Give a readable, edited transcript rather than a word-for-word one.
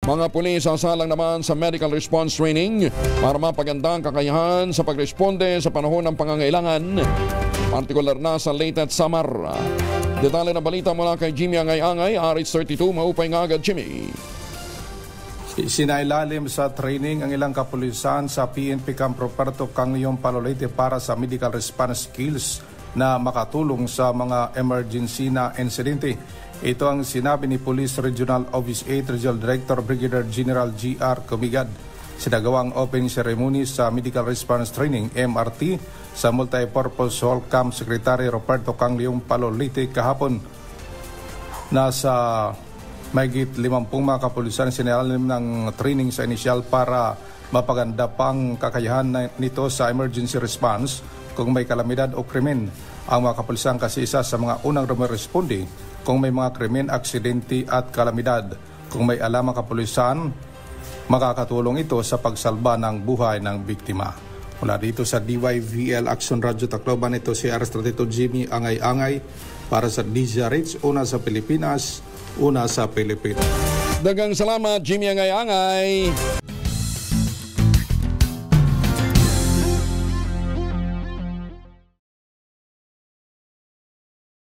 Mga pulis sasalang naman sa medical response training para mapaganda ang kakayahan sa pagresponde sa panahon ng pangangailangan, partikular na sa late at summer. Detalye ng balita mula kay Jimmy Angay-Angay, RH32, maupay nga agad Jimmy. Sinailalim sa training ang ilang kapulisan sa PNP Camp Roberto Cangleon, Palolete para sa medical response skills na makatulong sa mga emergency na insidente. Ito ang sinabi ni Police Regional Office 8 Regional Director Brigadier General G.R. Comigad. Sinagawang open ceremony sa Medical Response Training MRT sa Multipurpose Hall Camp Secretary Roberto Cangleon, Palolete kahapon. Nasa mahigit 50 mga kapulisan sinailalim ng training sa inisyal para mapaganda pang kakayahan nito sa emergency response kung may kalamidad o krimen. Ang mga kapulisan kasi isa sa mga unang rumiresponde kung may mga krimen, aksidente at kalamidad. Kung may alam ang kapulisan, makakatulong ito sa pagsalba ng buhay ng biktima. Mula dito sa DYVL Action Radio Tacloban, ito si RH32 Jimmy Angay-Angay para sa DZRH, una sa Pilipinas, una sa Pilipinas. Dagang salamat, Jimmy Angay-Angay.